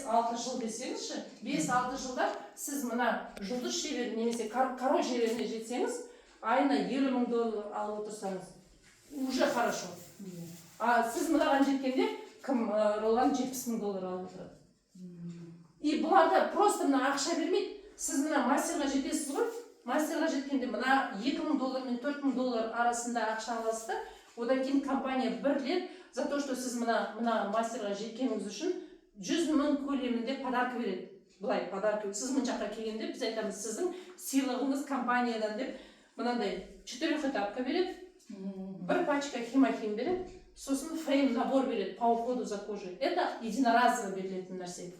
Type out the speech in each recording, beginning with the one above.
5-6 жыл десеңізші, 5-6 жылда сіз мына жұлдыз шебері немесе король шеберіне жетсеңіз, айына $50,000 алып отырсаңыз, уже хорошо. А сіз мынаған жеткенде, кім Ролан $70,000 алып отырады. И бұларда просто мына ақша бермейді. Сіз мына мастерға жетесіз ғой, мастерға жеткенде мына $2,000 мен $4,000 арасында ақша аласыз да, одан кейін компания 1 лет за то, что сіз мына мастерға жеткеніңіз үшін 100,000 көлемінде подарка береді. Бұлай подарка. Сіз мына жаққа келгенде біз айтамыз, сіздің сыйлығыңыз компаниядан деп, мынандай 4 этапка береді, 1 пачка химохим береді, сосын фрейм набор береді по уходу за кожей. Это единоразово берілетін нәрсе.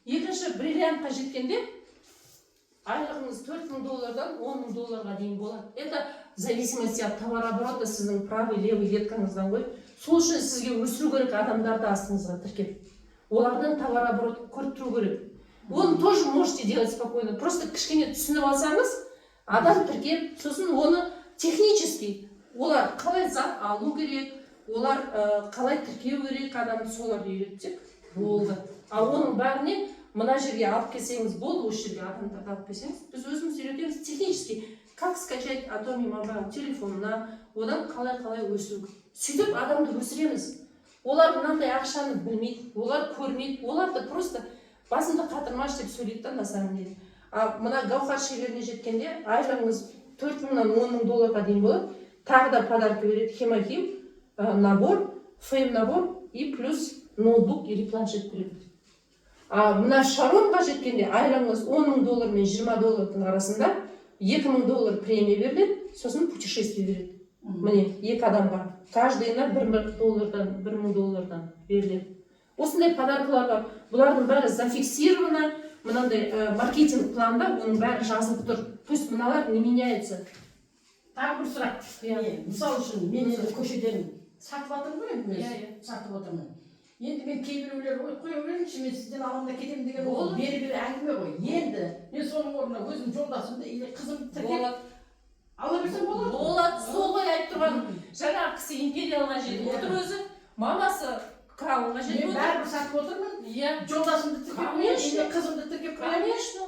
Екінші бриллиантқа жеткенде айлығыңыз $4,000-дан $10,000-ға дейін болады. Это в зависимости от товарооборота сіздің правый, левый веткаңыздан ғой. Сол үшін сізге өсіру керек адамдарды астыңызға тіркеп. Олардың товарооборот көріп тұру керек. Оны тоже можете делать спокойно. Просто кішкене түсініп алсаңыз, адам тіркеп, сосын оны технически, олар қалай зат алу керек, олар қалай тіркеу керек, адамды соларды үйретсек болды. А оның бәріне мына жерге алып келсеңіз болды, осы жерге адамдарды алып келсеңіз, біз өзіміз үйретеміз технически, как скачать Atomy Mobile телефонына, одан қалай өсіру. Сөйтіп адамды өсіреміз. Олар мынандай ақшаны білмейді, олар көрмейді, оларды просто басымды қатырмаш деп сөйлейді да на самом деле. А мына гаухар шеберіне жеткенде айлығыңыз $4,000-нан $10,000-ға дейін болады. Тағы да подарка береді, химохим, набор, фрейм набор и плюс ноутбук или планшет береді. А мына Шаронға жеткенде айлығыңыз $10,000 мен $20,000-ның арасында $2,000 премия беріледі, сосын путешествие береді. Міне, 2 адамға. Каждыйына $1,000-дан беріледі. Осындай подаркалар бар. Бұлардың бәрі зафиксировано, мынандай маркетинг планда оның бәрі жазылып тұр. То есть мыналар не меняется. Тағы бір сұрақ. Мысал үшін, мен көшеден сатып жатырмын ғой, сатып отырмын. Енді мен кейбіреулер қоя беріңізші, мен сізден аламын да кетемін деген ол бері әңгіме ғой. Енді мен соның орнына өзім жолдасымды или қызымды тіркеп ала берсем болады? Болады, сол ғой айтып тұрған. Жаңағы кісі империялға жетіп отыр өзі, мамасы краунға жетіп отыр. Мен бәрібір сатып отырмын, жолдасымды тіркеп, қызымды тіркеп. Конечно.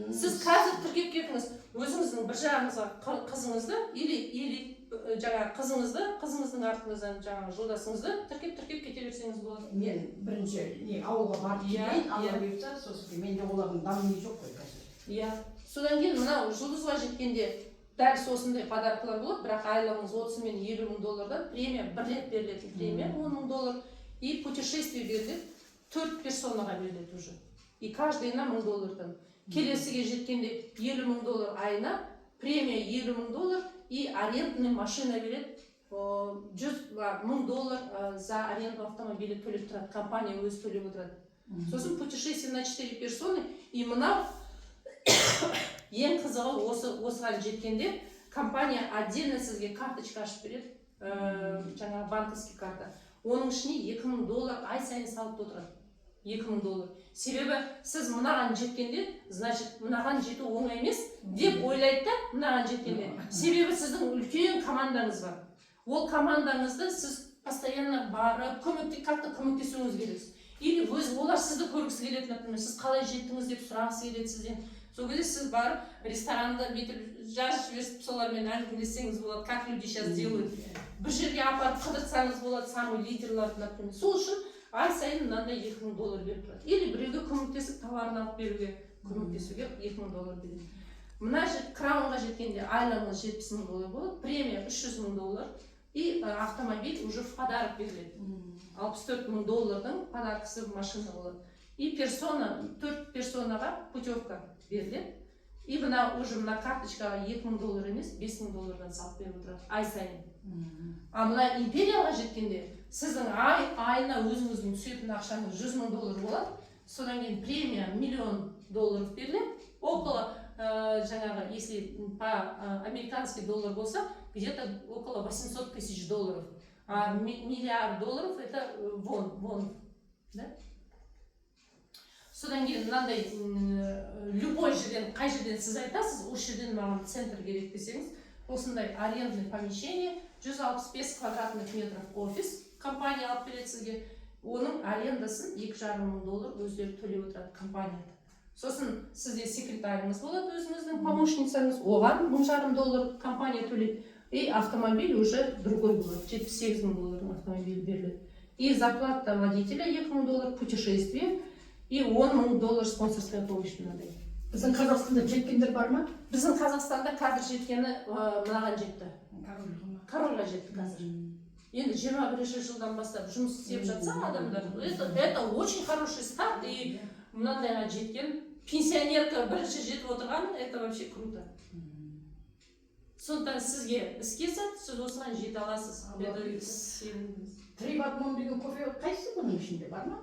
Сіз қазір тіркеп кетіңіз, өзіңіздің бір жағыңызға қызыңызды или жаңағы қызыңыздың артыңыздан жаңағы жолдасыңызды тіркеп кете берсеңіз болады. Мен бірінші ауылға барып келейін, ала берсе, сосын менде олардың дамыны жоқ қой қазір. Содан кейін мынау жұлдызға жеткенде дәл осындай подаркалар болады, бірақ айлығыңыз 30 мен $50,000-дан премия 1 рет берілетін премия $10,000 и путешествие беріледі, 4 персонаға беріледі уже. И каждыйына $1,000-дан. Келесіге жеткенде $50,000 айына, премия $50,000 и арендный машина береді, $100,000 за аренду автомобиля төлеп тұрады, компания өзі төлеп отырады. Сосын путешествие на 4 персоны, и мынау ең қызығы осыған жеткенде компания отдельно сізге карточка ашып береді, жаңағы банковский карта. Оның ішіне $2,000 ай сайын салып отырады. $2,000. Себебі сіз мынаған жеткенде, значит, мынаған жету оңай емес деп ойлайды да, мынаған жеткенде. Себебі сіздің үлкен командаңыз бар. Ол командаңызды сіз постоянно барып, как-то көмектесуіңіз керексіз. Или олар сізді көргісі келеді, например, сіз қалай жеттіңіз деп сұрағысы келеді сізден. Сол кезде сіз барып ресторанды бүйтіп жазып жіберіп солармен әңгімелессеңіз болады, как люди сейчас делают. Бір жерге апарып қыдырсаңыз болады, самый лидерларды, например. Сол үшін ай сайын мынандай $2,000 беріп тұрады. Или біреуге көмектесіп товарын алып беруге, көмектесуге $2,000 береді. Мына краунға жеткенде айлығыңыз $70,000 болады, премия $300,000 и автомобиль уже в подарок беріледі. $64,000-ның подаркасы машина болады. И 4 персонаға путевка беріледі. И уже мына карточкаға $2,000 емес, $5,000-дан салып беріп отырады ай сайын. А мына империяға жеткенде сіздің айына өзіңіздің түсетін ақшаңыз $100,000 болады. Содан кейін премия $1,000,000 беріледі. Около, жаңағы, если по-американский доллар болса, где-то около $800,000. А $1,000,000,000 это вон. Содан кейін мынандай любой жерден, қай жерден сіз айтасыз, осы жерден маған центр керек десеңіз, осындай арендный помещение, 165 квадратных метров офис, компания алып береді сізге, оның арендасын $2,500 өздері төлеп отырады компанияда. Сосын сізде секретаріңіз болады, өзіңіздің помощницаңыз, оған $1,500 компания төлейді. И автомобиль уже другой болады, $78,000 автомобиль беріледі. И зарплата водителя $2,000 путешествие, и $10,000 спонсорская помощь мынадай. Біздің Қазақстанда жеткендер бар ма? Біздің Қазақстанда қазір жеткені мынаған жетті. Корольға жетті қазір. Енді 21 жылдан бастап жұмыс істеп жатса адамдар, это очень хороший старт, и мынандайға жеткен пенсионерка бірінші жетіп отырған, это вообще круто. Сондықтан сізге іс келсін, сіз осыған жете аласыз. 3 в 1 деген кофе қайсысы бұның ішінде бар ма?